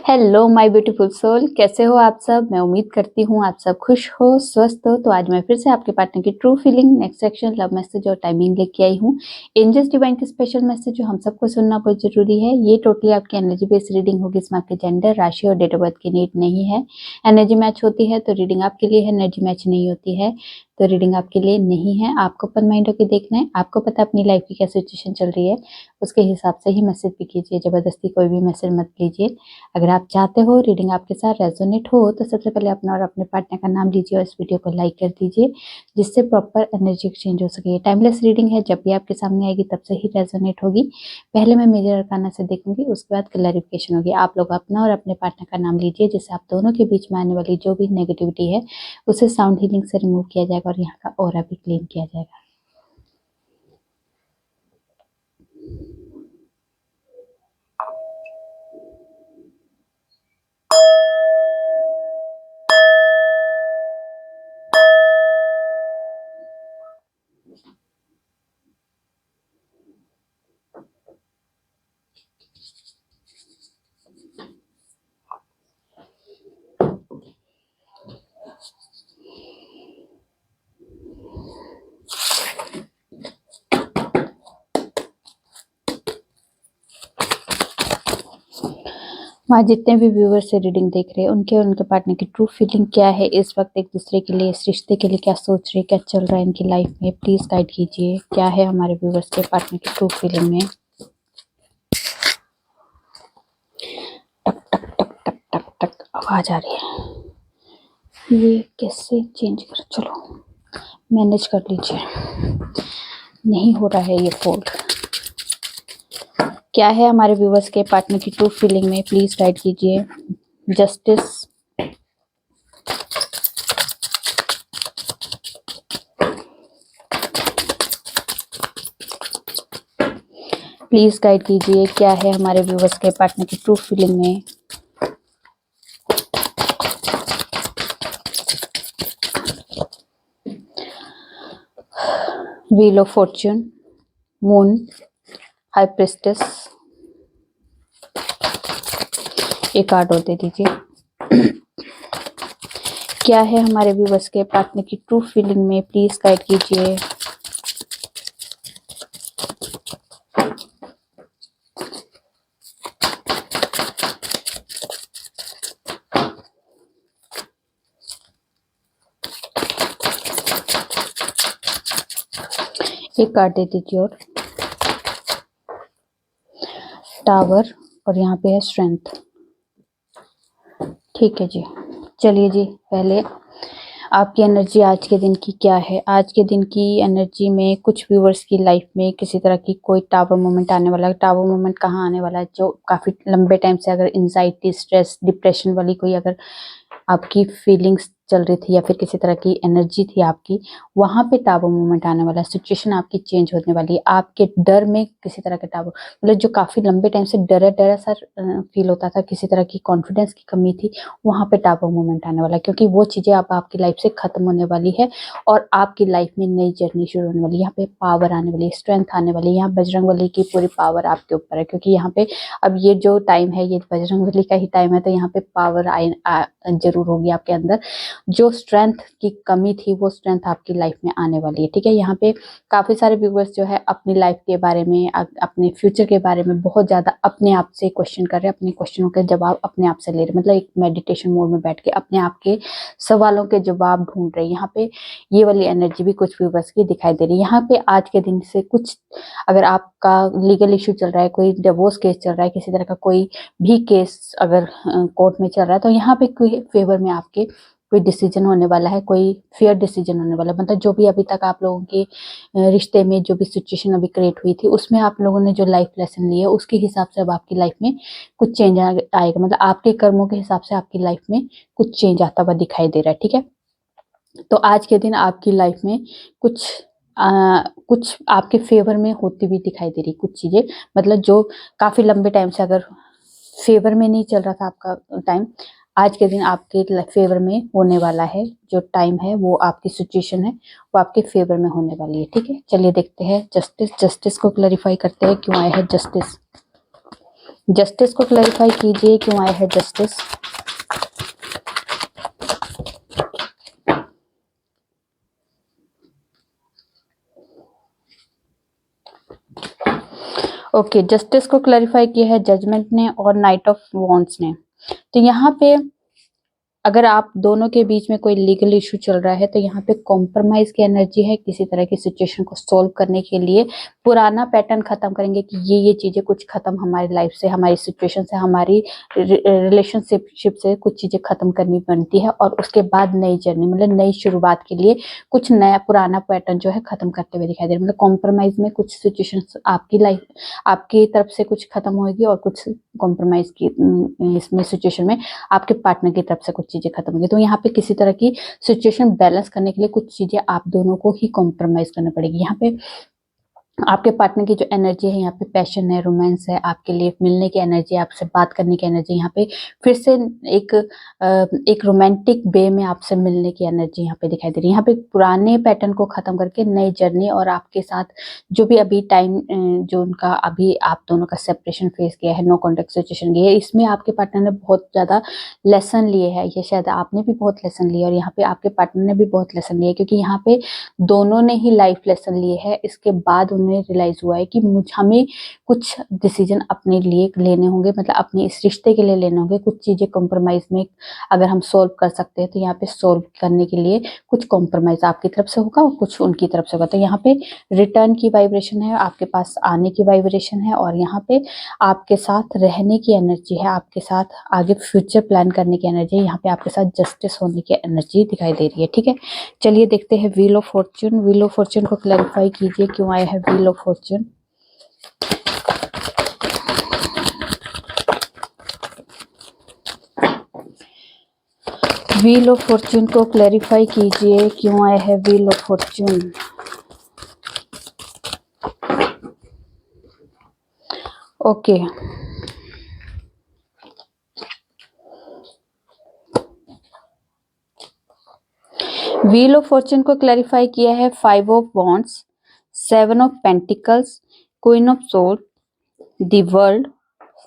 Hello my beautiful soul, कैसे हो आप सब। मैं उम्मीद करती हूँ आप सब खुश हो, स्वस्थ हो। तो आज मैं फिर से आपके पार्टनर की true feeling next section love message और टाइमिंग लेके आई हूँ। एंजल्स डिवाइन की स्पेशल मैसेज जो हम सबको सुनना बहुत जरूरी है। ये टोटली आपकी एनर्जी बेस्ड रीडिंग होगी। इसमें आपके जेंडर, राशि और डेट ऑफ बर्थ की नीड नहीं है। एनर्जी मैच होती है तो रीडिंग आपके लिए है, एनर्जी मैच नहीं होती है तो रीडिंग आपके लिए नहीं है। आपको ओपन माइंड होकर देखना है। आपको पता है अपनी लाइफ की क्या सिचुएशन चल रही है, उसके हिसाब से ही मैसेज भी कीजिए। जबरदस्ती कोई भी मैसेज मत लीजिए। अगर आप चाहते हो रीडिंग आपके साथ रेजोनेट हो तो सबसे पहले अपना और अपने पार्टनर का नाम लीजिए और इस वीडियो को लाइक कर दीजिए, जिससे प्रॉपर एनर्जी एक्सचेंज हो सके। टाइमलेस रीडिंग है, जब भी आपके सामने आएगी तब से ही रेजोनेट होगी। पहले मैं मेजर अरकाना से देखूंगी, उसके बाद क्लैरिफिकेशन होगी। आप लोग अपना और अपने पार्टनर का नाम लीजिए, जिससे आप दोनों के बीच में आने वाली जो भी नेगेटिविटी है उसे साउंड हीलिंग से रिमूव किया जाएगा और यहाँ का ऑरा भी क्लीन किया जाएगा। वहाँ जितने भी व्यूअर्स से रीडिंग देख रहे हैं उनके और उनके पार्टनर की ट्रू फीलिंग क्या है इस वक्त, एक दूसरे के लिए, इस रिश्ते के लिए क्या सोच रहे, क्या चल रहा है इनकी लाइफ में। प्लीज गाइड कीजिए, क्या है हमारे व्यूअर्स के पार्टनर की ट्रू फीलिंग में। टक टक टक टक टक टक आवाज आ रही है। ये कैसे चेंज कर, चलो मैनेज कर लीजिए। नहीं हो रहा है ये फोल्ड। क्या है हमारे व्यूअर्स के पार्टनर की ट्रू फीलिंग में, प्लीज गाइड कीजिए। जस्टिस, प्लीज गाइड कीजिए, क्या है हमारे व्यूअर्स के पार्टनर की ट्रू फीलिंग में। Wheel of Fortune, moon, high priestess. एक कार्ड और दे दीजिए। क्या है हमारे व्यूअर्स के पार्टनर की ट्रू फीलिंग में, प्लीज गाइड कीजिए। एक कार्ड दे दीजिए और टावर, और यहाँ पे है स्ट्रेंथ। ठीक है जी, चलिए जी, पहले आपकी एनर्जी आज के दिन की क्या है। आज के दिन की एनर्जी में कुछ व्यूवर्स की लाइफ में किसी तरह की कोई टावर मोमेंट आने वाला है। टावर मोमेंट कहाँ आने वाला है, जो काफी लंबे टाइम से अगर एंजाइटी, स्ट्रेस, डिप्रेशन वाली कोई अगर आपकी फीलिंग्स चल रही थी या फिर किसी तरह की एनर्जी थी आपकी, वहां पे टावर मूवमेंट आने वाला है। सिचुएशन आपकी चेंज होने वाली है। आपके डर में किसी तरह के टावर, मतलब जो काफी लंबे टाइम से डरा डरा सा फील होता था, किसी तरह की कॉन्फिडेंस की कमी थी, वहां पे टावर मूवमेंट आने वाला है। क्योंकि वो चीजें अब आपकी लाइफ से खत्म होने वाली है और आपकी लाइफ में नई जर्नी शुरू होने वाली है। यहाँ पे पावर आने वाली है, स्ट्रेंथ आने वाली है। यहाँ बजरंगबली की पूरी पावर आपके ऊपर है, क्योंकि यहाँ पे अब ये जो टाइम है ये बजरंगबली का ही टाइम है। तो यहाँ पे पावर जरूर होगी आपके अंदर। जो स्ट्रेंथ की कमी थी वो स्ट्रेंथ आपकी लाइफ में आने वाली है। ठीक है, यहाँ पे काफी सारे व्यूअर्स जो है अपनी लाइफ के बारे में, अपने फ्यूचर के बारे में बहुत ज्यादा अपने आप से क्वेश्चन कर रहे हैं। अपने क्वेश्चनों के जवाब अपने आप से ले रहे, मतलब एक मेडिटेशन मोड में बैठ के अपने आप के सवालों के जवाब ढूंढ रहे हैं। यहाँ पे ये वाली एनर्जी भी कुछ व्यूअर्स की दिखाई दे रही है। यहाँ पे आज के दिन से कुछ, अगर आपका लीगल इशू चल रहा है, कोई डिवोर्स केस चल रहा है, किसी तरह का कोई भी केस अगर कोर्ट में चल रहा है, तो यहाँ पे कोई फेवर में आपके कोई डिसीजन होने वाला है, कोई फेयर डिसीजन होने वाला है। मतलब जो भी अभी तक आप लोगों के रिश्ते में जो भी सिचुएशन अभी क्रिएट हुई थी, उसमें आप लोगों ने जो लाइफ लेसन लिए उसके हिसाब से अब आपकी लाइफ में कुछ चेंज आएगा। मतलब आपके कर्मों के हिसाब से आपकी लाइफ में कुछ चेंज आता हुआ दिखाई दे रहा है। ठीक है, तो आज के दिन आपकी लाइफ में कुछ आपके फेवर में होती हुई दिखाई दे रही कुछ चीजें। मतलब जो काफी लंबे टाइम से अगर फेवर में नहीं चल रहा था आपका टाइम, आज के दिन आपके फेवर में होने वाला है। जो टाइम है वो आपकी सिचुएशन है वो आपके फेवर में होने वाली है। ठीक है, चलिए देखते हैं जस्टिस। जस्टिस को क्लैरिफाई करते हैं, क्यों आया है जस्टिस। जस्टिस को क्लैरिफाई कीजिए, क्यों आया है जस्टिस। ओके, जस्टिस को क्लैरिफाई किया है जजमेंट ने और नाइट ऑफ वॉन्ड्स ने। तो यहाँ पे अगर आप दोनों के बीच में कोई लीगल इशू चल रहा है तो यहाँ पे कॉम्प्रोमाइज की एनर्जी है, किसी तरह की सिचुएशन को सोल्व करने के लिए पुराना पैटर्न खत्म करेंगे कि ये चीजें कुछ खत्म हमारी लाइफ से, हमारी सिचुएशन से, हमारी रिलेशनशिप से कुछ चीजें खत्म करनी बनती है और उसके बाद नई जर्नी मतलब नई शुरुआत के लिए कुछ नया पुराना पैटर्न जो है खत्म करते हुए दिखाई दे रहा है। मतलब कॉम्प्रोमाइज में कुछ सिचुएशन आपकी लाइफ आपकी तरफ से कुछ खत्म होगी और कुछ कॉम्प्रोमाइज की इसमें सिचुएशन में आपके पार्टनर की तरफ से कुछ चीजें खत्म होगी। तो यहाँ पे किसी तरह की सिचुएशन बैलेंस करने के लिए कुछ चीजें आप दोनों को ही कॉम्प्रोमाइज करना पड़ेगी। यहाँ पे आपके पार्टनर की जो एनर्जी है, यहाँ पे पैशन है, रोमांस है, आपके लिए मिलने की एनर्जी, आपसे बात करने की एनर्जी, यहाँ पे फिर से एक रोमांटिक वे में आपसे मिलने की एनर्जी यहाँ पे दिखाई दे रही है। यहाँ पे पुराने पैटर्न को खत्म करके नई जर्नी और आपके साथ जो भी अभी टाइम जो उनका अभी आप दोनों का सेपरेशन फेस किया है, नो कॉन्टेक्ट सिचुएशन गई है, इसमें आपके पार्टनर ने बहुत ज्यादा लेसन लिए है, ये शायद आपने भी बहुत लेसन लिया और यहाँ पे आपके पार्टनर ने भी बहुत लेसन लिया, क्योंकि यहाँ पे दोनों ने ही लाइफ लेसन लिए है। इसके बाद उन्हें रियलाइज हुआ है कि हमें कुछ डिसीजन अपने लिए लेने होंगे, मतलब अपने इस रिश्ते के लिए लेने होंगे। कुछ चीजें कॉम्प्रोमाइज में अगर हम सोल्व कर सकते हैं तो यहाँ पे सोल्व करने के लिए कुछ कॉम्प्रोमाइज आपकी तरफ से होगा और कुछ उनकी तरफ से होगा। तो यहाँ पे रिटर्न की वाइब्रेशन है, आपके पास आने की वाइब्रेशन है और यहाँ पे आपके साथ रहने की एनर्जी है, आपके साथ आगे फ्यूचर प्लान करने की एनर्जी है, यहाँ पे आपके साथ जस्टिस होने की एनर्जी दिखाई दे रही है। ठीक है, चलिए देखते हैं wheel of Fortune. Wheel of Fortune को क्लैरिफाई कीजिए, क्यों आया है wheel of Fortune. Wheel of Fortune को क्लैरिफाई कीजिए, क्यों आया है wheel of Fortune. Okay, wheel of Fortune को क्लैरिफाई किया है 5 of wands, 7 of pentacles, queen of sword, the world,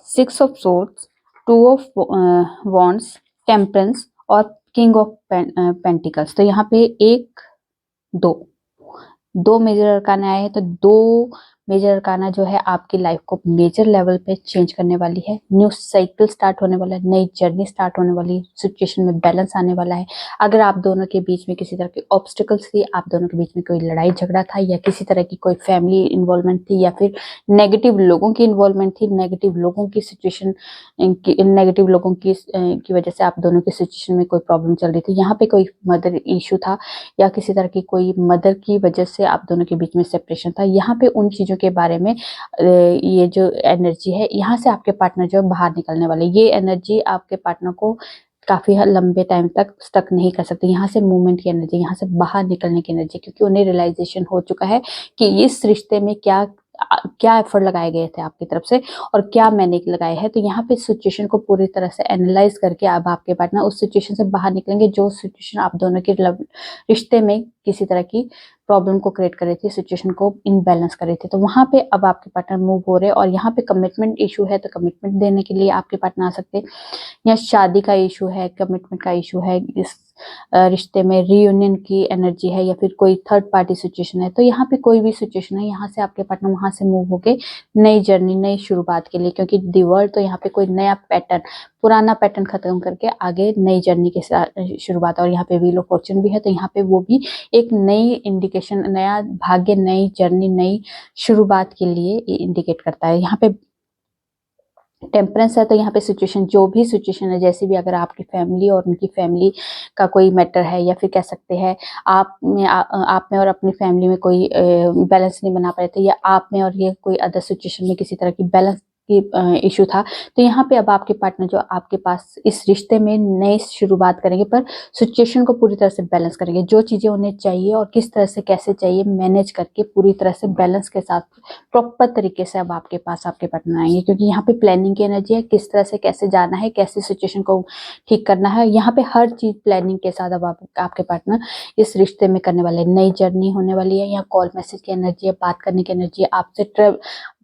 6 of swords, 2 of wands, temperance और किंग ऑफ पेंटिकल्स। तो यहाँ पे एक दो मेजर अरकाना आए हैं, तो दो मेजर अरकाना जो है आपकी लाइफ को मेजर लेवल पे चेंज करने वाली है। न्यू साइकिल स्टार्ट होने वाला है, नई जर्नी स्टार्ट होने वाली है, सिचुएशन में बैलेंस आने वाला है। अगर आप दोनों के बीच में किसी तरह के ऑब्स्टिकल्स थी, आप दोनों के बीच में कोई लड़ाई झगड़ा था या किसी तरह की कोई फैमिली इन्वॉल्वमेंट थी या फिर नेगेटिव लोगों की इन्वॉल्वमेंट थी, नेगेटिव लोगों की सिचुएशन नेगेटिव लोगों की वजह से आप दोनों की सिचुएशन में कोई प्रॉब्लम चल रही थी, यहाँ पे कोई मदर इशू था या किसी तरह की कोई मदर की वजह से आप दोनों के बीच में सेपरेशन था, यहाँ पे उन चीजों के बारे में ये जो एनर्जी है, यहाँ से आपके पार्टनर जो बाहर निकलने वाले, ये एनर्जी आपके पार्टनर को काफी लंबे टाइम तक स्टक नहीं कर सकती। यहाँ से मूवमेंट की एनर्जी, यहाँ से बाहर निकलने की एनर्जी, क्योंकि उन्हें रियलाइजेशन हो चुका है कि इस रिश्ते में क्या क्या एफर्ट लगाए गए थे आपकी तरफ से और क्या मैंने लगाए हैं। तो यहाँ पे सिचुएशन को पूरी तरह से एनालाइज करके अब आपके पार्टनर उस सिचुएशन से बाहर निकलेंगे जो सिचुएशन आप दोनों के रिश्ते में किसी तरह की प्रॉब्लम को क्रिएट कर रही थी, सिचुएशन को इनबैलेंस कर रही थी। तो वहां पे अब आपके पार्टनर मूव हो रहे हैं और यहाँ पे कमिटमेंट इशू है तो कमिटमेंट देने के लिए आपके पार्टनर आ सकते हैं, या शादी का इशू है, कमिटमेंट का इशू है, इस रिश्ते में रीयूनियन की एनर्जी है या फिर कोई थर्ड पार्टी सिचुएशन है। तो यहाँ पे कोई भी सिचुएशन है, यहाँ से आपके पार्टनर वहां से मूव होके नई जर्नी, नई शुरुआत के लिए, क्योंकि दी वर्ल्ड तो यहाँ पे कोई नया पैटर्न, पुराना पैटर्न खत्म करके आगे नई जर्नी के साथ शुरुआत। और यहाँ पे व्हील ऑफ फॉर्च्यून भी है तो यहाँ पे वो भी एक नई इंडिकेशन, नया भाग्य, नई जर्नी, नई शुरुआत के लिए इंडिकेट करता है। यहाँ पे टेम्परेंस है तो यहाँ पे सिचुएशन, जो भी सिचुएशन है, जैसे भी अगर आपकी फैमिली और उनकी फैमिली का कोई मैटर है या फिर कह सकते हैं आप में और अपनी फैमिली में कोई बैलेंस नहीं बना पा रहे थे, या आप में और ये कोई अदर सिचुएशन में किसी तरह की बैलेंस की इशू था, तो यहाँ पे अब आपके पार्टनर जो आपके पास इस रिश्ते में नई शुरुआत करेंगे, पर सिचुएशन को पूरी तरह से बैलेंस करेंगे। जो चीजें उन्हें चाहिए और किस तरह से कैसे चाहिए मैनेज करके पूरी तरह से बैलेंस के साथ प्रॉपर तरीके से अब आपके पास आपके पार्टनर आएंगे, क्योंकि यहाँ पे प्लानिंग की एनर्जी है, किस तरह से कैसे जाना है, कैसे सिचुएशन को ठीक करना है, यहाँ पे हर चीज प्लानिंग के साथ अब आपके पार्टनर इस रिश्ते में करने वाले। नई जर्नी होने वाली है, यहाँ कॉल मैसेज की एनर्जी है, बात करने की एनर्जी है, आपसे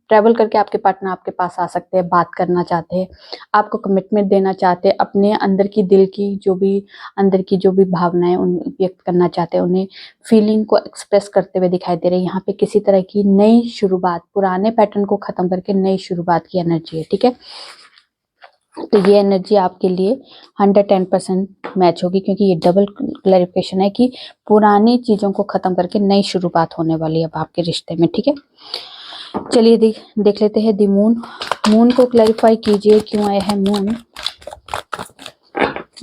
ट्रैवल करके आपके पार्टनर आपके पास आ सकते हैं, बात करना चाहते हैं, आपको कमिटमेंट देना चाहते हैं, अपने अंदर की दिल की जो भी भावनाएं उन व्यक्त करना चाहते हैं, उन्हें फीलिंग को एक्सप्रेस करते हुए दिखाई दे रहे हैं। यहाँ पे किसी तरह की नई शुरुआत, पुराने पैटर्न को खत्म करके नई शुरुआत की एनर्जी है, ठीक है। तो ये एनर्जी आपके लिए 110% मैच होगी, क्योंकि ये डबल क्लैरिफिकेशन है कि पुरानी चीजों को खत्म करके नई शुरुआत होने वाली है अब आपके रिश्ते में, ठीक है। चलिए देख लेते हैं दी मून। मून को क्लैरिफाई कीजिए, क्यों आया है मून।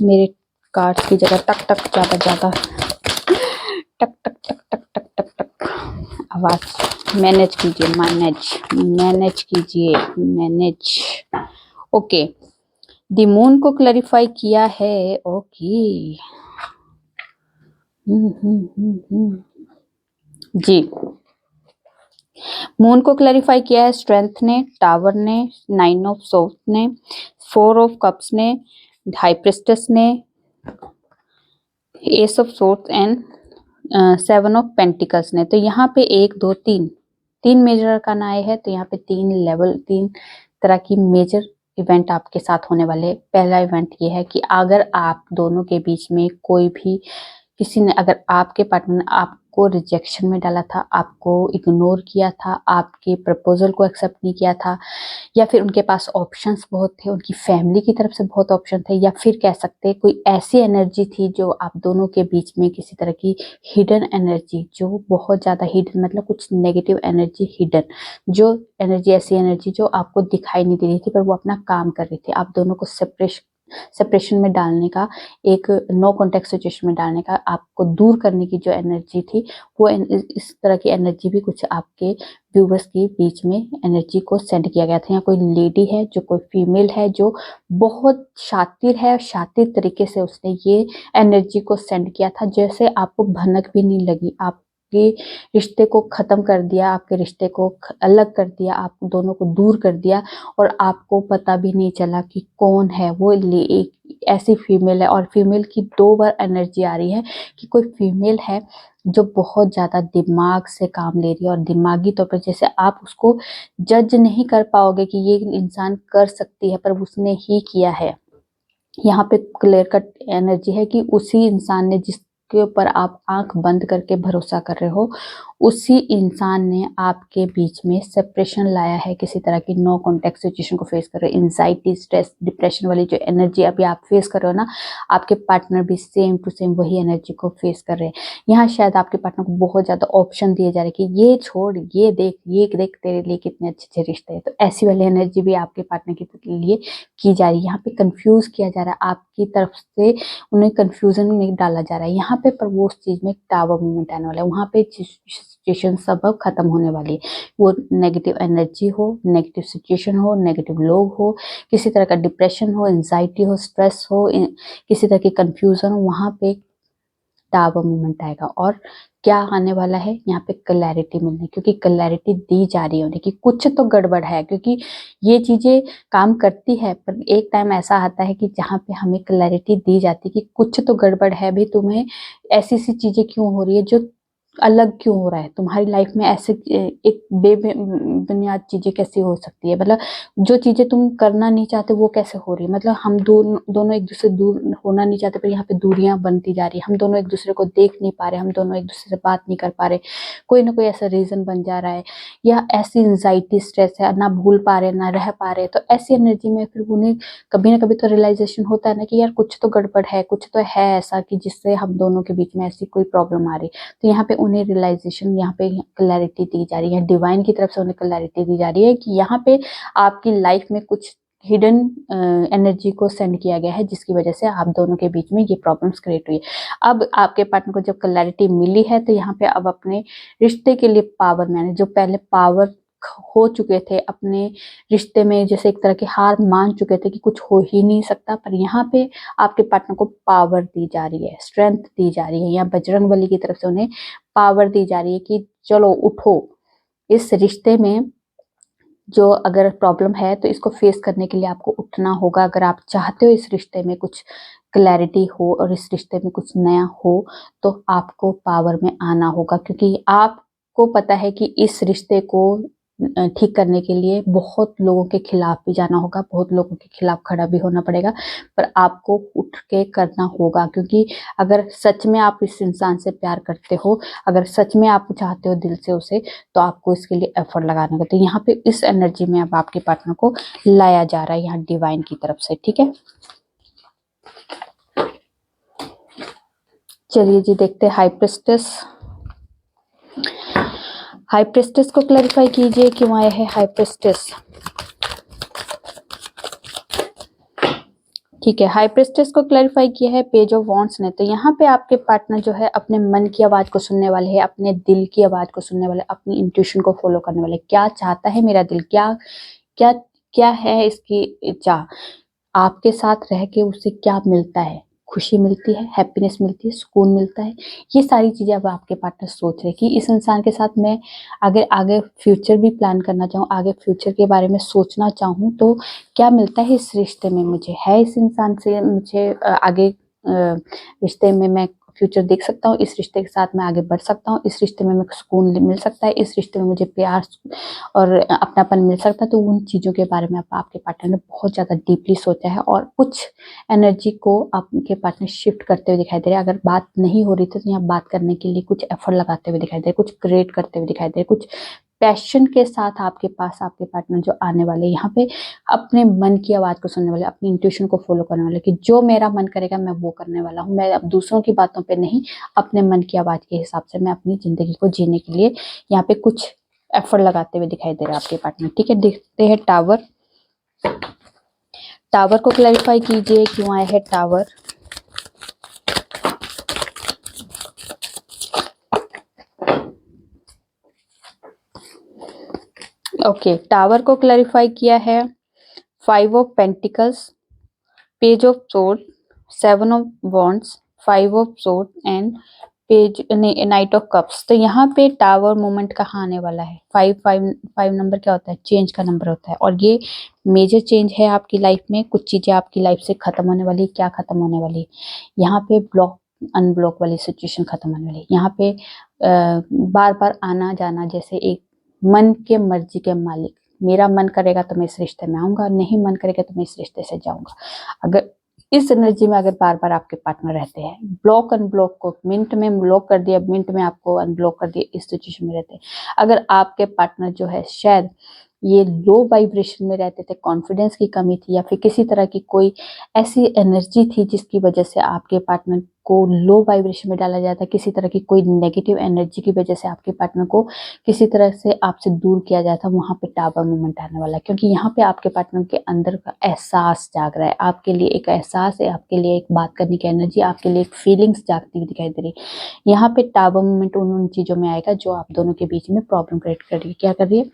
मेरे कार्ड्स की जगह टक टक ज्यादा टक टक टक टक टक टक टक आवाज मैनेज कीजिए, मैनेज कीजिए, मैनेज। ओके, दी मून को क्लैरिफाई किया है। ओके जी, मून को क्लैरिफाई किया है स्ट्रेंथ ने, टावर ने, 9 ऑफ सोर्ड्स ने, 4 ऑफ कप्स ने, हाई प्रिस्टेस ने, S of swords and 7 of pentacles ने। तो यहाँ पे 1 2 3 मेजर अरकान आए हैं। तो यहाँ पे 3 तरह की मेजर इवेंट आपके साथ होने वाले हैं। पहला इवेंट ये है कि अगर आप दोनों के बीच में कोई भी किसी ने, अगर आपके पार्टनर ने आपको रिजेक्शन में डाला था, आपको इग्नोर किया था, आपके प्रपोजल को एक्सेप्ट नहीं किया था, या फिर उनके पास ऑप्शंस बहुत थे, उनकी फैमिली की तरफ से बहुत ऑप्शन थे, या फिर कह सकते हैं कोई ऐसी एनर्जी थी जो आप दोनों के बीच में किसी तरह की हिडन एनर्जी, जो बहुत ज्यादा हिडन, मतलब कुछ नेगेटिव एनर्जी हिडन, जो एनर्जी ऐसी एनर्जी जो आपको दिखाई नहीं दे रही थी पर वो अपना काम कर रही थी, आप दोनों को सेपरेशन में डालने का, एक नो कॉन्टेक्ट सिचुएशन में डालने का, आपको दूर करने की जो एनर्जी थी, वो इस तरह की एनर्जी भी कुछ आपके व्यूवर्स के बीच में एनर्जी को सेंड किया गया था। यहाँ कोई लेडी है, जो कोई फीमेल है, जो बहुत शातिर है, शातिर तरीके से उसने ये एनर्जी को सेंड किया था, जैसे आपको भनक भी नहीं लगी, आपके रिश्ते को खत्म कर दिया, आपके रिश्ते को अलग कर दिया, आप दोनों को दूर कर दिया, और आपको पता भी नहीं चला कि कौन है वो। एक ऐसी फीमेल है, और फीमेल की 2 बार एनर्जी आ रही है कि कोई फीमेल है जो बहुत ज्यादा दिमाग से काम ले रही है, और दिमागी तौर पर जैसे आप उसको जज नहीं कर पाओगे कि ये इंसान कर सकती है, पर उसने ही किया है। यहाँ पे क्लियर कट एनर्जी है कि उसी इंसान ने, जिसके ऊपर आप आंख बंद करके भरोसा कर रहे हो, उसी इंसान ने आपके बीच में सेपरेशन लाया है, किसी तरह की नो कॉन्टेक्ट सिचुएशन को फेस कर रहे हो। एंजाइटी, स्ट्रेस, डिप्रेशन वाली जो एनर्जी अभी आप फेस कर रहे हो ना, आपके पार्टनर भी सेम टू सेम वही एनर्जी को फेस कर रहे हैं। यहाँ शायद आपके पार्टनर को बहुत ज्यादा ऑप्शन दिए जा रहे हैं कि ये छोड़, ये देख तेरे लिए कितने अच्छे अच्छे रिश्ते हैं। तो ऐसी वाली एनर्जी भी आपके पार्टनर के लिए की जा रही है। यहाँ पे कंफ्यूज किया जा रहा है, आपकी तरफ से उन्हें कंफ्यूजन में डाला जा रहा है यहाँ पे, पर वो उस चीज में टावर मूवमेंट आने वाला है। वहां पे सिचुएशन सब अब खत्म होने वाली है। वो नेगेटिव एनर्जी हो, नेगेटिव सिचुएशन हो, नेगेटिव लोग हो, किसी तरह का डिप्रेशन हो, एंजाइटी हो, स्ट्रेस हो, किसी तरह की कंफ्यूजन हो, वहां पे टावर मूवमेंट आएगा। और क्या आने वाला है यहाँ पे, क्लैरिटी मिलने, क्योंकि क्लैरिटी दी जा रही है उन्हें कि कुछ तो गड़बड़ है, क्योंकि ये चीजें काम करती है, पर एक टाइम ऐसा आता है कि जहाँ पे हमें क्लैरिटी दी जाती है कि कुछ तो गड़बड़ है भी, तुम्हें ऐसी सी चीजें क्यों हो रही है, जो अलग क्यों हो रहा है तुम्हारी लाइफ में, ऐसे एक बेबुनियाद चीजें कैसे हो सकती है, मतलब जो चीजें तुम करना नहीं चाहते वो कैसे हो रही है। मतलब हम दोनों एक दूसरे दूर होना नहीं चाहते, पर यहाँ पे दूरियां बनती जा रही है, हम दोनों एक दूसरे को देख नहीं पा रहे, हम दोनों एक दूसरे से बात नहीं कर पा रहे, कोई ना कोई ऐसा रीजन बन जा रहा है, या ऐसी एंजाइटी स्ट्रेस है, ना भूल पा रहे ना रह पा रहे। तो ऐसी एनर्जी में फिर उन्हें कभी ना कभी तो रियलाइजेशन होता है ना कि यार कुछ तो गड़बड़ है, कुछ तो है ऐसा कि जिससे हम दोनों के बीच में ऐसी कोई प्रॉब्लम आ रही। तो यहाँ पे उन्हें रियलाइजेशन, यहाँ पे क्लैरिटी दी जा रही है, डिवाइन की तरफ से उन्हें क्लैरिटी दी जा रही है कि यहाँ पे आपकी लाइफ में कुछ हिडन एनर्जी को सेंड किया गया है, जिसकी वजह से आप दोनों के बीच में ये प्रॉब्लम्स क्रिएट हुई। अब आपके पार्टनर को जब क्लैरिटी मिली है, तो यहाँ पे अब अपने रिश्ते के लिए पावर मैन, जो पहले पावर हो चुके थे अपने रिश्ते में, जैसे एक तरह की हार मान चुके थे कि कुछ हो ही नहीं सकता, पर यहाँ पे आपके पार्टनर को पावर दी जा रही है, स्ट्रेंथ दी जा रही है। यहाँ बजरंगबली की तरफ से उन्हें पावर दी जा रही है कि चलो उठो, इस रिश्ते में जो अगर प्रॉब्लम है तो इसको फेस करने के लिए आपको उठना होगा। अगर आप चाहते हो इस रिश्ते में कुछ क्लैरिटी हो और इस रिश्ते में कुछ नया हो, तो आपको पावर में आना होगा, क्योंकि आपको पता है कि इस रिश्ते को ठीक करने के लिए बहुत लोगों के खिलाफ भी जाना होगा, बहुत लोगों के खिलाफ खड़ा भी होना पड़ेगा, पर आपको उठ के करना होगा। क्योंकि अगर सच में आप इस इंसान से प्यार करते हो, अगर सच में आप चाहते हो दिल से उसे, तो आपको इसके लिए एफर्ट लगाना होगा। तो यहाँ पे इस एनर्जी में अब आपके पार्टनर को लाया जा रहा है यहाँ डिवाइन की तरफ से, ठीक है। चलिए जी देखते हैं हाई प्रिस्टेस। हाई प्रिस्टेस को क्लैरिफाई कीजिए क्यों आया है हाई प्रिस्टेस। ठीक है, हाई प्रिस्टेस को क्लैरिफाई किया है पेज ऑफ वॉन्ड्स ने। तो यहाँ पे आपके पार्टनर जो है अपने मन की आवाज को सुनने वाले हैं, अपने दिल की आवाज को सुनने वाले, अपनी इंट्यूशन को फॉलो करने वाले। क्या चाहता है मेरा दिल, क्या क्या क्या है इसकी चाह, आपके साथ रह के उसे क्या मिलता है, खुशी मिलती है, हैप्पीनेस मिलती है, सुकून मिलता है। ये सारी चीजें अब आपके पार्टनर सोच रहे कि इस इंसान के साथ मैं अगर आगे फ्यूचर भी प्लान करना चाहूँ, आगे फ्यूचर के बारे में सोचना चाहूँ, तो क्या मिलता है इस रिश्ते में मुझे, है इस इंसान से मुझे आगे रिश्ते में मैं फ्यूचर देख सकता हूँ, इस रिश्ते के साथ मैं आगे बढ़ सकता हूँ, इस रिश्ते में मैं सुकून मिल सकता है, इस रिश्ते में मुझे प्यार और अपनापन मिल सकता है। तो उन चीज़ों के बारे में आपके पार्टनर ने बहुत ज़्यादा डीपली सोचा है और कुछ एनर्जी को आपके पार्टनर शिफ्ट करते हुए दिखाई दे रहे हैं। अगर बात नहीं हो रही थी तो यहाँ बात करने के लिए कुछ एफर्ट लगाते हुए दिखाई दे रहे, कुछ क्रिएट करते हुए दिखाई दे रहे, कुछ पैशन के साथ आपके पास आपके पार्टनर जो आने वाले यहाँ पे अपने मन की आवाज को सुनने वाले, अपनी इंट्यूशन को फॉलो करने वाले कि जो मेरा मन करेगा मैं वो करने वाला हूँ। मैं अब दूसरों की बातों पे नहीं, अपने मन की आवाज के हिसाब से मैं अपनी जिंदगी को जीने के लिए यहाँ पे कुछ एफर्ट लगाते हुए दिखाई दे रहा है आपके पार्टनर, ठीक है। देखते हैं टावर। टावर को क्लैरिफाई कीजिए क्यों आया है टावर। ओके, टावर को क्लैरिफाई किया है 5 of pentacles, page of sword, 7 of wands, 5 of sword and page night of cups. तो यहाँ पे टावर मोमेंट कहाँ आने वाला है। 5 नंबर क्या होता है, चेंज का नंबर होता है, और ये मेजर चेंज है आपकी लाइफ में। कुछ चीजें आपकी लाइफ से खत्म होने वाली। क्या खत्म होने वाली, यहाँ पे ब्लॉक अनब्लॉक वाली सिचुएशन खत्म होने वाली। यहाँ पे बार बार आना जाना, जैसे एक मन के मर्जी के मालिक, मेरा मन करेगा तो मैं इस रिश्ते में आऊंगा, नहीं मन करेगा तो मैं इस रिश्ते से जाऊंगा। अगर इस एनर्जी में अगर बार बार आपके पार्टनर रहते हैं, ब्लॉक अनब्लॉक को मिनट में ब्लॉक कर दिया, मिनट में आपको अनब्लॉक कर दिया, इस सिचुएशन में रहते हैं। अगर आपके पार्टनर जो है शायद ये लो वाइब्रेशन में रहते थे, कॉन्फिडेंस की कमी थी, या फिर किसी तरह की कोई ऐसी एनर्जी थी जिसकी वजह से आपके पार्टनर को लो वाइब्रेशन में डाला जाता है, किसी तरह की कोई नेगेटिव एनर्जी की वजह से आपके पार्टनर को किसी तरह से आपसे दूर किया जाता, वहां पे टावर मूवमेंट आने वाला है। क्योंकि यहाँ पे आपके पार्टनर के अंदर का एहसास जाग रहा है, आपके लिए एक एहसास है, आपके लिए एक बात करने की एनर्जी, आपके लिए एक फीलिंग्स जागती हुई दिखाई दे रही है। यहाँ पे टावर मूवमेंट उन चीजों में आएगा जो आप दोनों के बीच में प्रॉब्लम क्रिएट कर रही है। क्या कर रही है,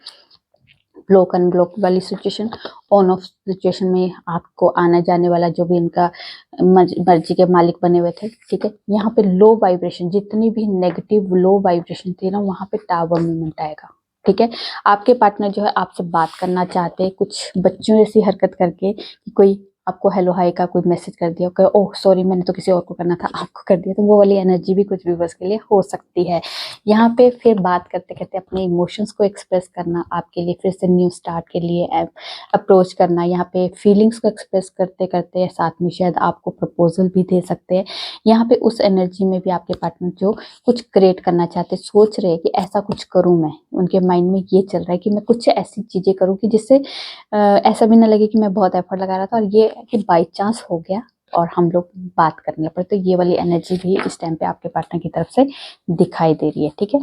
ब्लॉक अनब्लॉक वाली सिचुएशन, ऑन ऑफ सिचुएशन में आपको आना जाने वाला जो भी इनका मर्जी के मालिक बने हुए थे, ठीक है। यहाँ पे लो वाइब्रेशन, जितनी भी नेगेटिव लो वाइब्रेशन थी ना, वहां पे टावर मूवमेंट आएगा, ठीक है। आपके पार्टनर जो है आपसे बात करना चाहते हैं, कुछ बच्चों जैसी हरकत करके कि कोई आपको हेलो हाय का कोई मैसेज कर दिया, कहे ओह सॉरी मैंने तो किसी और को करना था, आपको कर दिया, तो वो वाली एनर्जी भी कुछ व्यूअर्स के लिए हो सकती है। यहाँ पे फिर बात करते करते अपने इमोशंस को एक्सप्रेस करना, आपके लिए फिर से न्यू स्टार्ट के लिए अप्रोच करना। यहाँ पे फीलिंग्स को एक्सप्रेस करते करते साथ में शायद आपको प्रपोजल भी दे सकते हैं। यहाँ पे उस एनर्जी में भी आपके पार्टनर जो कुछ क्रिएट करना चाहते, सोच रहे हैं कि ऐसा कुछ करूं मैं, उनके माइंड में ये चल रहा है कि मैं कुछ ऐसी चीजें करूं कि जिससे ऐसा भी ना लगे कि मैं बहुत एफर्ट लगा रहा था और ये कि बाई चांस हो गया और हम लोग बात करने लग पड़े। तो ये वाली एनर्जी भी इस टाइम पे आपके पार्टनर की तरफ से दिखाई दे रही है, ठीक है।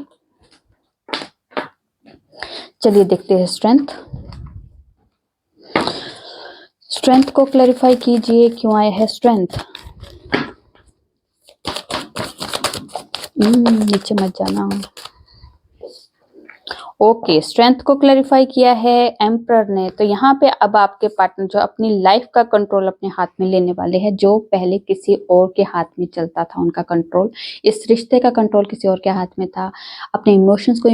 चलिए देखते हैं स्ट्रेंथ। स्ट्रेंथ को क्लैरिफाई कीजिए क्यों आया है स्ट्रेंथ। नीचे मत जाना। ओके, स्ट्रेंथ को क्लैरिफाई किया है एम्परर ने। तो यहाँ पे अब आपके पार्टनर जो अपनी लाइफ का कंट्रोल अपने हाथ में लेने वाले हैं, जो पहले किसी और के हाथ में चलता था उनका कंट्रोल, इस रिश्ते का कंट्रोल किसी और के हाथ में था। अपने इमोशंस को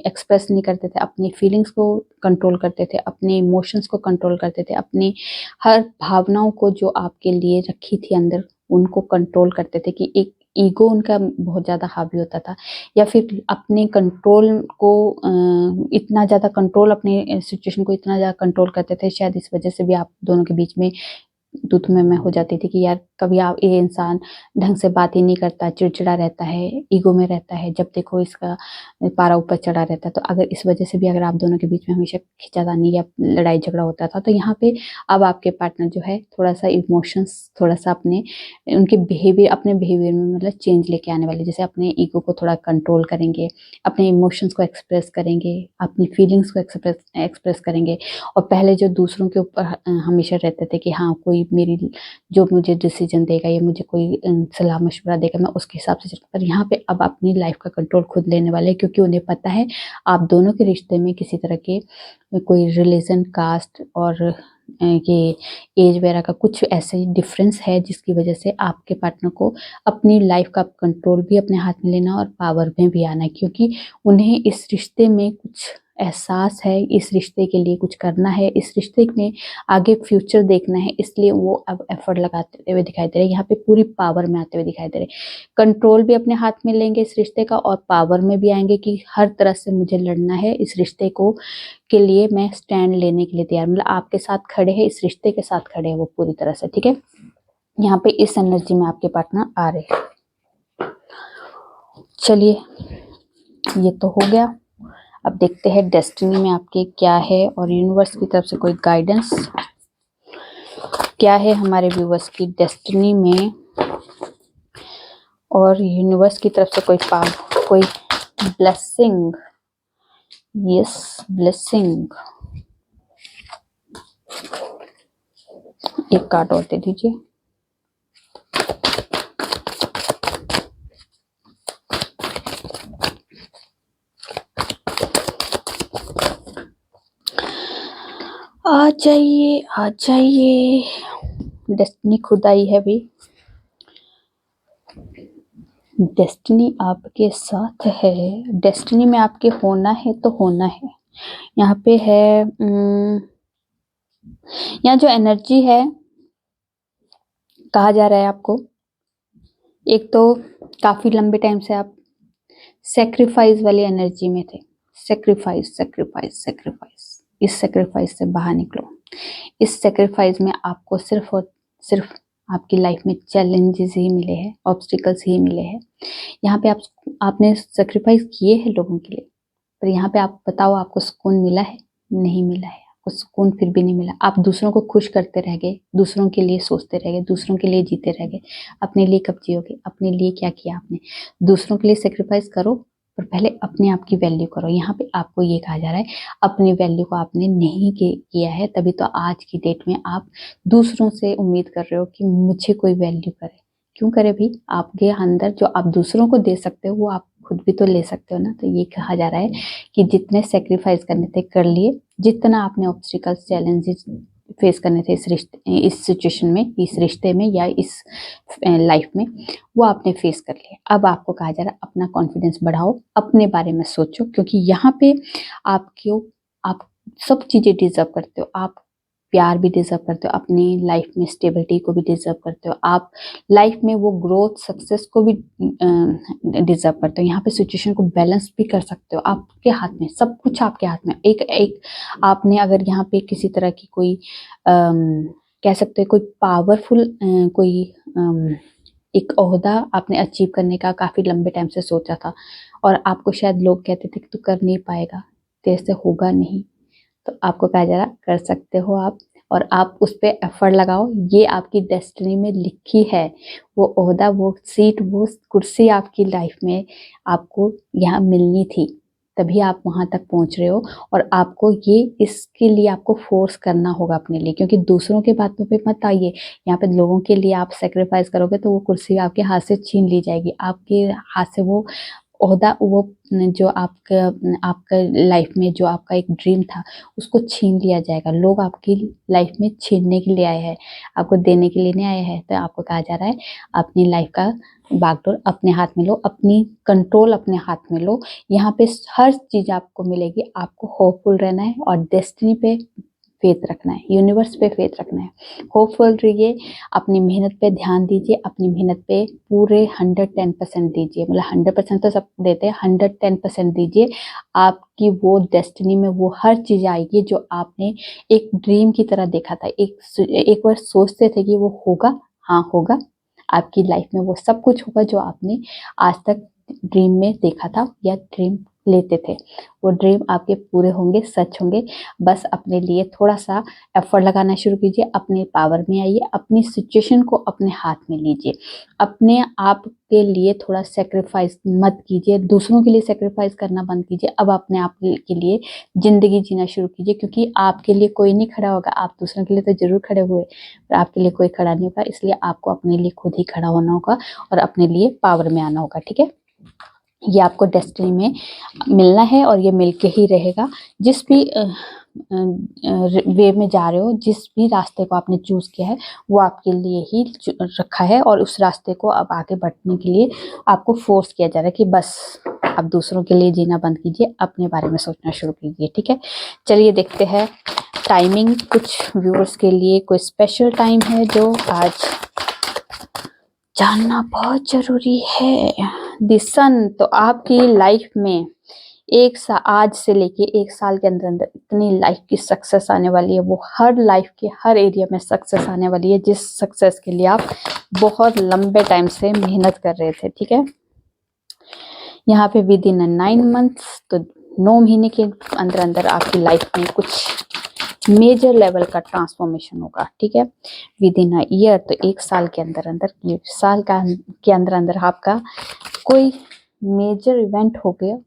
एक्सप्रेस नहीं करते थे, अपनी फीलिंग्स को कंट्रोल करते थे, अपने इमोशंस को कंट्रोल करते थे, अपनी हर भावनाओं को जो आपके लिए रखी थी अंदर उनको कंट्रोल करते थे कि एक ईगो उनका बहुत ज़्यादा हावी होता था, या फिर अपने कंट्रोल को इतना ज़्यादा कंट्रोल, अपने सिचुएशन को इतना ज़्यादा कंट्रोल करते थे, शायद इस वजह से भी आप दोनों के बीच में तू तुम्हें मैं हो जाती थी कि यार कभी आप ये इंसान ढंग से बात ही नहीं करता, चिड़चिड़ा रहता है, ईगो में रहता है, जब देखो इसका पारा ऊपर चढ़ा रहता है। तो अगर इस वजह से भी अगर आप दोनों के बीच में हमेशा खींचातानी या लड़ाई झगड़ा होता था, तो यहाँ पे अब आपके पार्टनर जो है थोड़ा सा इमोशंस, थोड़ा सा अपने उनके बिहेवियर, अपने बिहेवियर में मतलब चेंज लेके आने वाले, जैसे अपने ईगो को थोड़ा कंट्रोल करेंगे, अपने इमोशंस को एक्सप्रेस करेंगे, अपनी फीलिंग्स को एक्सप्रेस करेंगे। और पहले जो दूसरों के ऊपर हमेशा रहते थे कि हाँ कोई मेरी जो मुझे डिसीजन देगा या मुझे कोई सलाह मशवरा देगा मैं उसके हिसाब से चलूँ, पर यहाँ पे अब अपनी लाइफ का कंट्रोल खुद लेने वाले हैं, क्योंकि उन्हें पता है आप दोनों के रिश्ते में किसी तरह के कोई रिलीजन, कास्ट और ये एज वगैरह का कुछ ऐसे डिफरेंस है, जिसकी वजह से आपके पार्टनर को अपनी लाइफ का कंट्रोल भी अपने हाथ में लेना और पावर में भी आना है, क्योंकि उन्हें इस रिश्ते में कुछ एहसास है, इस रिश्ते के लिए कुछ करना है, इस रिश्ते में आगे फ्यूचर देखना है, इसलिए वो अब एफर्ट लगाते हुए दिखाई दे रहे हैं, यहाँ पे पूरी पावर में आते हुए दिखाई दे रहे हैं। कंट्रोल भी अपने हाथ में लेंगे इस रिश्ते का, और पावर में भी आएंगे कि हर तरह से मुझे लड़ना है इस रिश्ते को के लिए, मैं स्टैंड लेने के लिए तैयार, मतलब आपके साथ खड़े हैं, इस रिश्ते के साथ खड़े हैं वो पूरी तरह से। ठीक है, यहाँ पे इस एनर्जी में आपके पार्टनर आ रहे हैं। चलिए ये तो हो गया, अब देखते हैं डेस्टिनी में आपके क्या है, और यूनिवर्स की तरफ से कोई गाइडेंस क्या है हमारे व्यूवर्स की डेस्टिनी में, और यूनिवर्स की तरफ से कोई ब्लेसिंग। Yes, blessing. एक कार्ड और दे दीजिए। आ जाइए आ जाइए, डेस्टिनी खुद आई है भी, डेस्टिनी आपके साथ है, डेस्टिनी में आपके होना है तो होना है। यहाँ पे है यहाँ जो एनर्जी है, कहा जा रहा है आपको, एक तो काफी लंबे टाइम से आप सेक्रीफाइस वाली एनर्जी में थे, सेक्रीफाइस सेक्रीफाइस सेक्रीफाइस, इस सेक्रीफाइस से बाहर निकलो। इस सेक्रीफाइस में आपको सिर्फ और सिर्फ आपकी लाइफ में चैलेंजेस ही मिले हैं, ऑब्स्टिकल्स ही मिले हैं। यहाँ पे आपने सेक्रीफाइस किए हैं लोगों के लिए, पर यहाँ पे आप बताओ आपको सुकून मिला है? नहीं मिला है, आपको सुकून फिर भी नहीं मिला। आप दूसरों को खुश करते रह गए, दूसरों के लिए सोचते रह गए, दूसरों के लिए जीते रह गए। अपने लिए कब जियोगे? अपने लिए क्या किया आपने? दूसरों के लिए सेक्रीफाइस करो, पर पहले अपने आप की वैल्यू करो। यहाँ पे आपको ये कहा जा रहा है, अपनी वैल्यू को आपने नहीं किया है, तभी तो आज की डेट में आप दूसरों से उम्मीद कर रहे हो कि मुझे कोई वैल्यू करे। क्यों करे भी? आपके अंदर जो आप दूसरों को दे सकते हो वो आप खुद भी तो ले सकते हो ना। तो ये कहा जा रहा है कि जितने सेक्रीफाइस करने थे कर लिए, जितना आपने ऑब्स्टिकल्स, चैलेंजेस फेस करने थे इस रिश्ते, इस सिचुएशन में, इस रिश्ते में या इस लाइफ में, वो आपने फेस कर लिया। अब आपको कहा जा रहा है अपना कॉन्फिडेंस बढ़ाओ, अपने बारे में सोचो, क्योंकि यहाँ पे आप सब चीजें डिजर्व करते हो। आप प्यार भी डिजर्व करते हो, अपनी लाइफ में स्टेबिलिटी को भी डिजर्व करते हो, आप लाइफ में वो ग्रोथ, सक्सेस को भी डिजर्व करते हो। यहाँ पे सिचुएशन को बैलेंस भी कर सकते हो, आपके हाथ में सब कुछ, आपके हाथ में। एक आपने अगर यहाँ पे किसी तरह की कोई कह सकते हो कोई पावरफुल कोई एक ओहदा आपने अचीव करने का काफी लंबे टाइम से सोचा था, और आपको शायद लोग कहते थे कि तू कर नहीं पाएगा, तेरे से होगा नहीं, तो आपको कहा जा रहा कर सकते हो आप, और आप उस पर एफर्ट लगाओ। ये आपकी डेस्टिनी में लिखी है, वो ओहदा, वो सीट, वो कुर्सी आपकी लाइफ में आपको यहाँ मिलनी थी, तभी आप वहां तक पहुंच रहे हो। और आपको ये इसके लिए आपको फोर्स करना होगा अपने लिए, क्योंकि दूसरों के बातों पे मत आइए। यहाँ पे लोगों के लिए आप सेक्रीफाइस करोगे तो वो कुर्सी आपके हाथ से छीन ली जाएगी, आपके हाथ से वो ओहदा, वो जो आपका आपका लाइफ में जो आपका एक ड्रीम था उसको छीन लिया जाएगा। लोग आपकी लाइफ में छीनने के लिए आए हैं, आपको देने के लिए नहीं आए हैं। तो आपको कहा जा रहा है अपनी लाइफ का बागडोर अपने हाथ में लो, अपनी कंट्रोल अपने हाथ में लो। यहाँ पे हर चीज आपको मिलेगी, आपको होपफुल रहना है और डेस्टिनी पे फेथ रखना है, यूनिवर्स पे फेथ रखना है। होपफुल रहिए, अपनी मेहनत पे ध्यान दीजिए, अपनी मेहनत पे पूरे 110% दीजिए। मतलब 100% तो सब देते हैं, 110% दीजिए। आपकी वो डेस्टिनी में वो हर चीज आएगी जो आपने एक ड्रीम की तरह देखा था, एक बार सोचते थे कि वो होगा, हाँ होगा। आपकी लाइफ में वो सब कुछ होगा जो आपने आज तक ड्रीम में देखा था या ड्रीम लेते थे। वो ड्रीम आपके पूरे होंगे, सच होंगे। बस अपने लिए थोड़ा सा एफर्ट लगाना शुरू कीजिए, अपने पावर में आइए, अपनी सिचुएशन को अपने हाथ में लीजिए। अपने आप के लिए थोड़ा सेक्रीफाइस मत कीजिए, दूसरों के लिए सेक्रीफाइस करना बंद कीजिए। अब अपने आप के लिए जिंदगी जीना शुरू कीजिए, क्योंकि आपके लिए कोई नहीं खड़ा होगा। आप दूसरों के लिए तो जरूर खड़े हुए, पर आपके लिए कोई खड़ा नहीं होगा। इसलिए आपको अपने लिए खुद ही खड़ा होना होगा और अपने लिए पावर में आना होगा। ठीक है, ये आपको डेस्टिनी में मिलना है और ये मिलके ही रहेगा। जिस भी वे में जा रहे हो, जिस भी रास्ते को आपने चूज किया है, वो आपके लिए ही रखा है और उस रास्ते को अब आगे बढ़ने के लिए आपको फोर्स किया जा रहा है कि बस अब दूसरों के लिए जीना बंद कीजिए, अपने बारे में सोचना शुरू कीजिए। ठीक है, चलिए देखते हैं टाइमिंग। कुछ व्यूअर्स के लिए कोई स्पेशल टाइम है जो आज जानना बहुत जरूरी है। दिसन, तो आपकी लाइफ में आज से लेके 1 साल के अंदर अंदर इतनी लाइफ की सक्सेस आने वाली है, वो हर लाइफ के हर एरिया में सक्सेस आने वाली है, जिस सक्सेस के लिए आप बहुत लंबे टाइम से मेहनत कर रहे थे। ठीक है, यहाँ पे विद इन 9 मंथ्स, तो 9 महीने के अंदर अंदर आपकी लाइफ में कुछ मेजर लेवल का ट्रांसफॉर्मेशन होगा। ठीक है, विद इन अ ईयर, तो 1 साल के अंदर अंदर, साल का के अंदर अंदर आपका कोई मेजर इवेंट हो गया,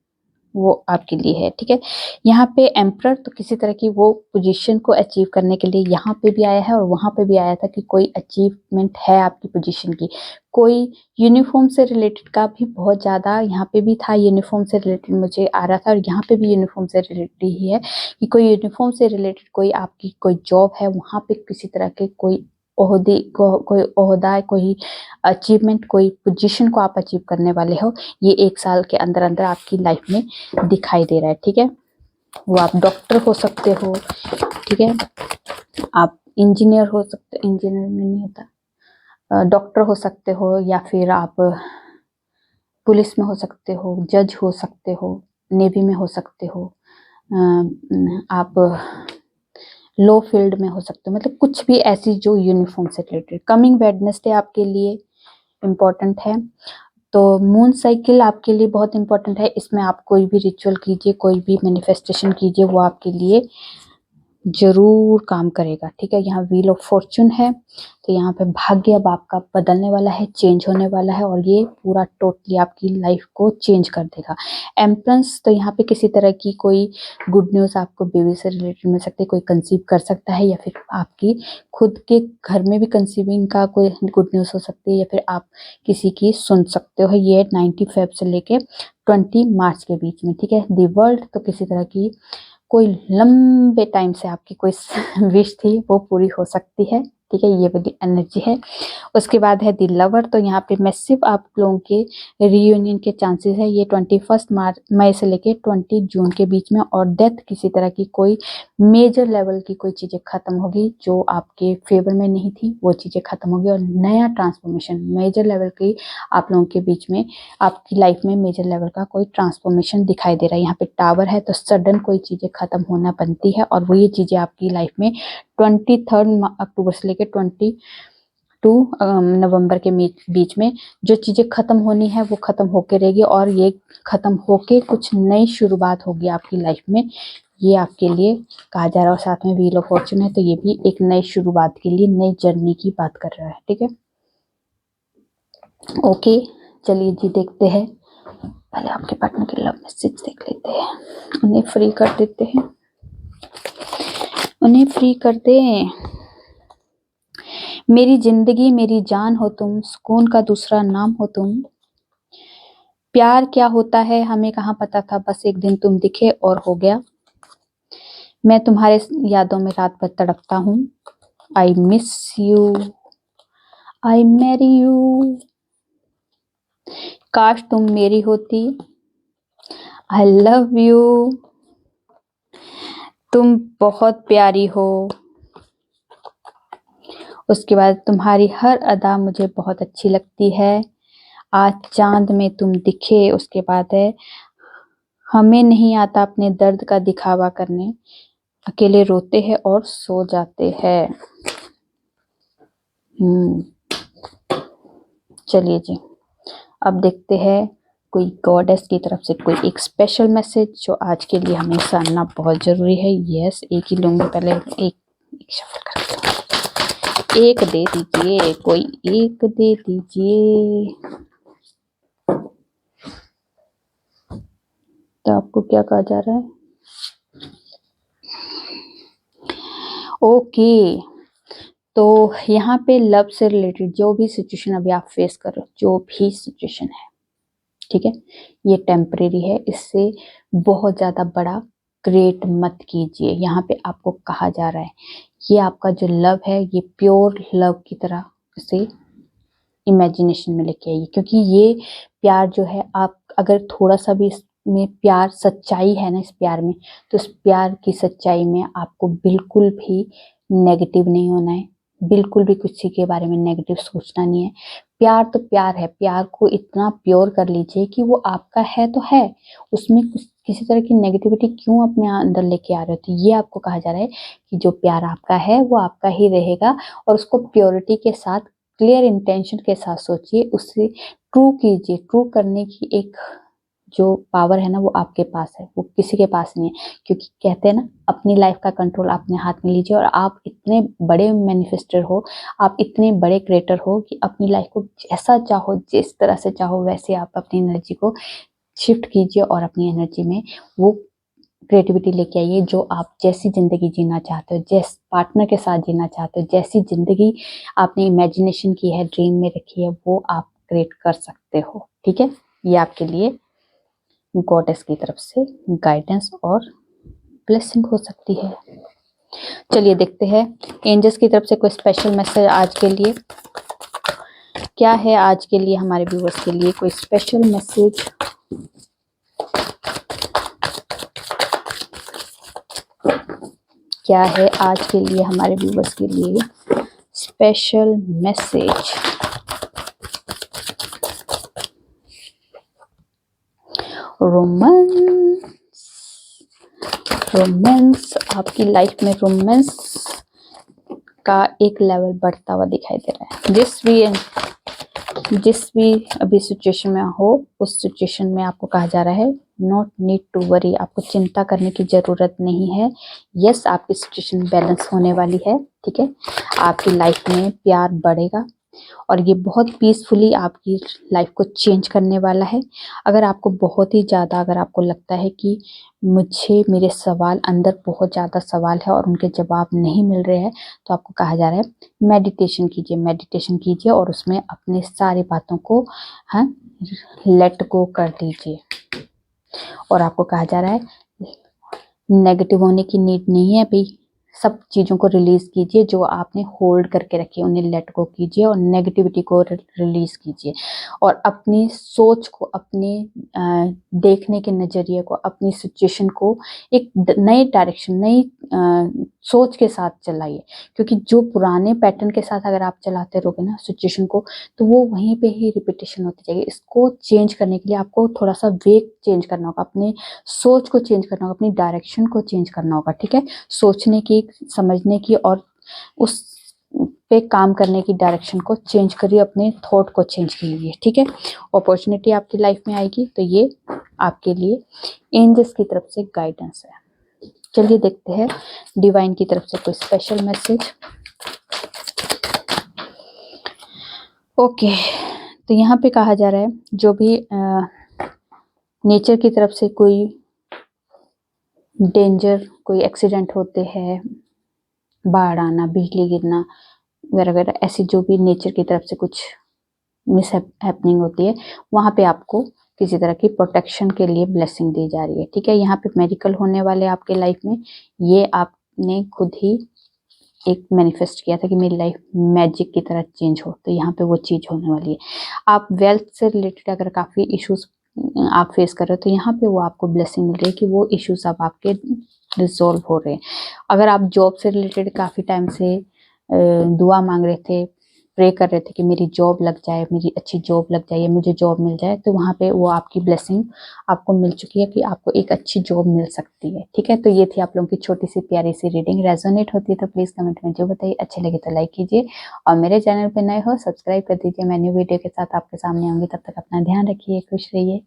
वो आपके लिए है। ठीक है, यहाँ पे एम्परर, तो किसी तरह की वो पोजीशन को अचीव करने के लिए यहाँ पे भी आया है और वहां पे भी आया था कि कोई अचीवमेंट है आपकी पोजीशन की। कोई यूनिफॉर्म से रिलेटेड का भी बहुत ज्यादा यहाँ पे भी था, यूनिफॉर्म से रिलेटेड मुझे आ रहा था, और यहाँ पे भी यूनिफॉर्म से रिलेटेड ही है कि कोई यूनिफॉर्म से रिलेटेड कोई आपकी कोई जॉब है, वहां पे किसी तरह के कोई कोई ओहदा, कोई अचीवमेंट, कोई पोजीशन को आप अचीव करने वाले हो। ये 1 साल के अंदर अंदर आपकी लाइफ में दिखाई दे रहा है। ठीक है, वो आप डॉक्टर हो सकते हो, ठीक है, आप इंजीनियर हो सकते, इंजीनियर में नहीं होता, डॉक्टर हो सकते हो, या फिर आप पुलिस में हो सकते हो, जज हो सकते हो, नेवी में हो सकते हो, आप लो फील्ड में हो सकते हो। मतलब कुछ भी ऐसी जो यूनिफॉर्म से रिलेटेड। कमिंग वेडनेसडे आपके लिए इम्पोर्टेंट है, तो मून साइकिल आपके लिए बहुत इंपॉर्टेंट है। इसमें आप कोई भी रिचुअल कीजिए, कोई भी मैनिफेस्टेशन कीजिए, वो आपके लिए जरूर काम करेगा। ठीक है, यहाँ व्हील ऑफ फॉर्चून है, तो यहाँ पे भाग्य अब आपका बदलने वाला है, चेंज होने वाला है, और ये पूरा टोटली आपकी लाइफ को चेंज कर देगा। एम्परेंस, तो यहाँ पे किसी तरह की कोई गुड न्यूज आपको बेबी से रिलेटेड मिल सकती है, कोई कंसीव कर सकता है, या फिर आपकी खुद के घर में भी कंसीविंग का कोई गुड न्यूज हो सकती है, या फिर आप किसी की सुन सकते हो। ये 19 फेब से लेके 20 मार्च के बीच में। ठीक है, दी वर्ल्ड, तो किसी तरह की कोई लंबे टाइम से आपकी कोई विश थी वो पूरी हो सकती है। ठीक है, ये वाली एनर्जी है। उसके बाद है दी लवर, तो यहाँ पे मैसिव आप लोगों के रियूनियन के चांसेस है। ये 21 मई से लेके 20 जून के बीच में। और डेथ, किसी तरह की कोई मेजर लेवल की कोई चीजें खत्म होगी जो आपके फेवर में नहीं थी, वो चीजें खत्म होगी, और नया ट्रांसफॉर्मेशन मेजर लेवल की आप लोगों के बीच में, आपकी लाइफ में मेजर लेवल का कोई ट्रांसफॉर्मेशन दिखाई दे रहा है। यहाँ पे टावर है, तो सडन कोई चीजें खत्म होना बनती है, और वो ये चीजें आपकी लाइफ में 23 अक्टूबर से लेकर 22 नवंबर के बीच में जो चीजें खत्म होनी है वो खत्म होके रहेगी, और ये खत्म होके कुछ नई शुरुआत होगी आपकी लाइफ में। ये आपके लिए कहा जा रहा है, और साथ में व्हील ऑफ फॉर्चून है, तो ये भी एक नई शुरुआत के लिए, नई जर्नी की बात कर रहा है। ठीक है, ओके, चलिए जी देखते हैं। पहले आपके पार्टनर के लव मैसेज देख लेते हैं, उन्हें फ्री कर देते हैं, उन्हें फ्री कर दे। मेरी जिंदगी मेरी जान हो तुम, सुकून का दूसरा नाम हो तुम। प्यार क्या होता है हमें कहाँ पता था, बस एक दिन तुम दिखे और हो गया। मैं तुम्हारे यादों में रात भर तड़पता हूँ। I miss you, I marry you. काश तुम मेरी होती। I love you. तुम बहुत प्यारी हो। उसके बाद तुम्हारी हर अदा मुझे बहुत अच्छी लगती है। आज चांद में तुम दिखे। उसके बाद है हमें नहीं आता अपने दर्द का दिखावा करने, अकेले रोते हैं और सो जाते हैं। चलिए जी, अब देखते हैं कोई गॉडेस की तरफ से कोई एक स्पेशल मैसेज जो आज के लिए हमें जानना बहुत जरूरी है। यस, एक ही लूंगी, पहले एक शफल कर, एक दे दीजिए, कोई एक दे दीजिए। तो आपको क्या कहा जा रहा है? ओके, तो यहाँ पे लव से रिलेटेड जो भी सिचुएशन अभी आप फेस कर रहे हो, जो भी सिचुएशन है, ठीक है, ये टेम्परेरी है। इससे बहुत ज्यादा बड़ा क्रिएट मत कीजिए। यहाँ पे आपको कहा जा रहा है ये आपका जो लव है ये प्योर लव की तरह से इमेजिनेशन में लेके आइए, क्योंकि ये प्यार जो है, आप अगर थोड़ा सा भी इसमें प्यार सच्चाई है ना इस प्यार में, तो इस प्यार की सच्चाई में आपको बिल्कुल भी नेगेटिव नहीं होना है, बिल्कुल भी किसी के बारे में नेगेटिव सोचना नहीं है। प्यार तो प्यार है, प्यार को इतना प्योर कर लीजिए कि वो आपका है तो है, उसमें कुछ किसी तरह की नेगेटिविटी क्यों अपने अंदर लेके आ रहे हो। तो ये आपको कहा जा रहा है कि जो प्यार आपका है वो आपका ही रहेगा, और उसको प्योरिटी के साथ, क्लियर इंटेंशन के साथ सोचिए, उससे ट्रू कीजिए। ट्रू करने की एक जो पावर है ना वो आपके पास है, वो किसी के पास नहीं है। क्योंकि कहते हैं ना, अपनी लाइफ का कंट्रोल अपने हाथ में लीजिए, और आप इतने बड़े मैनिफेस्टर हो, आप इतने बड़े क्रिएटर हो कि अपनी लाइफ को जैसा चाहो, जिस तरह से चाहो, वैसे आप अपनी एनर्जी को शिफ्ट कीजिए और अपनी एनर्जी में वो क्रिएटिविटी लेके आइए। जो आप जैसी जिंदगी जीना चाहते हो, जिस पार्टनर के साथ जीना चाहते हो, जैसी जिंदगी आपने इमेजिनेशन की है, ड्रीम में रखी है, वो आप क्रिएट कर सकते हो। ठीक है, ये आपके लिए गॉडेस की तरफ से गाइडेंस और ब्लेसिंग हो सकती है। चलिए देखते हैं एंजल्स की तरफ से कोई स्पेशल मैसेज आज के लिए क्या है। आज के लिए हमारे व्यूअर्स के लिए कोई स्पेशल मैसेज क्या है आज के लिए हमारे व्यूअर्स के लिए स्पेशल मैसेज। रोमांस आपकी लाइफ में रोमांस का एक लेवल बढ़ता हुआ दिखाई दे रहा है। जिस भी अभी सिचुएशन में हो, उस सिचुएशन में आपको कहा जा रहा है नॉट नीड टू वरी, आपको चिंता करने की जरूरत नहीं है। यस, आपकी सिचुएशन बैलेंस होने वाली है। ठीक है, आपकी लाइफ में प्यार बढ़ेगा और ये बहुत पीसफुली आपकी लाइफ को चेंज करने वाला है। अगर आपको बहुत ही ज़्यादा, अगर आपको लगता है कि मुझे मेरे सवाल अंदर बहुत ज़्यादा सवाल है और उनके जवाब नहीं मिल रहे हैं, तो आपको कहा जा रहा है मेडिटेशन कीजिए, मेडिटेशन कीजिए और उसमें अपने सारी बातों को लेट गो कर दीजिए। और आपको कहा जा रहा है नेगेटिव होने की नीड नहीं है अभी, सब चीज़ों को रिलीज कीजिए जो आपने होल्ड करके रखी है, उन्हें लेट गो कीजिए और नेगेटिविटी को रिलीज कीजिए। और अपनी सोच को, अपने देखने के नज़रिए को, अपनी सिचुएशन को एक नए डायरेक्शन, नई सोच के साथ चलाइए। क्योंकि जो पुराने पैटर्न के साथ अगर आप चलाते रहोगे ना सिचुएशन को, तो वो वहीं पे ही रिपीटेशन होती जाएगी। इसको चेंज करने के लिए आपको थोड़ा सा वे चेंज करना होगा, अपने सोच को चेंज करना होगा, अपनी डायरेक्शन को चेंज करना होगा। ठीक है, सोचने की, समझने की और उस पे काम करने की डायरेक्शन को चेंज करिए, अपने थॉट को चेंज कीजिए। ठीक है, अपॉर्चुनिटी आपकी लाइफ में आएगी, तो ये आपके लिए एंजल्स की तरफ से गाइडेंस है। चलिए देखते हैं डिवाइन की तरफ से कोई स्पेशल मैसेज। ओके, तो यहाँ पे कहा जा रहा है जो भी नेचर की तरफ से कोई डेंजर, कोई एक्सीडेंट होते हैं, बाढ़ आना, बिजली गिरना वगैरह वगैरह, ऐसी जो भी नेचर की तरफ से कुछ मिस हैपनिंग होती है, वहाँ पे आपको किसी तरह की प्रोटेक्शन के लिए ब्लेसिंग दी जा रही है। ठीक है, यहाँ पे मेडिकल होने वाले आपके लाइफ में, ये आपने खुद ही एक मैनिफेस्ट किया था कि मेरी लाइफ मैजिक की तरह चेंज हो, तो यहाँ पे वो चीज़ होने वाली है। आप वेल्थ से रिलेटेड अगर काफ़ी इश्यूज आप फेस कर रहे हो, तो यहाँ पे वो आपको ब्लेसिंग मिल रही है कि वो इश्यूज अब आपके रिजॉल्व हो रहे हैं। अगर आप जॉब से रिलेटेड काफी टाइम से दुआ मांग रहे थे, प्रे कर रहे थे कि मेरी जॉब लग जाए, मेरी अच्छी जॉब लग जाए, मुझे जॉब मिल जाए, तो वहां पे वो आपकी ब्लेसिंग आपको मिल चुकी है कि आपको एक अच्छी जॉब मिल सकती है। ठीक है, तो ये थी आप लोगों की छोटी सी प्यारी सी रीडिंग। रेजोनेट होती है तो प्लीज कमेंट में जो बताइए, अच्छे लगे तो लाइक कीजिए और मेरे चैनल पे नए हो सब्सक्राइब कर दीजिए। मैं न्यू वीडियो के साथ आपके सामने आऊंगी, तब तक अपना ध्यान रखिए, खुश रहिए।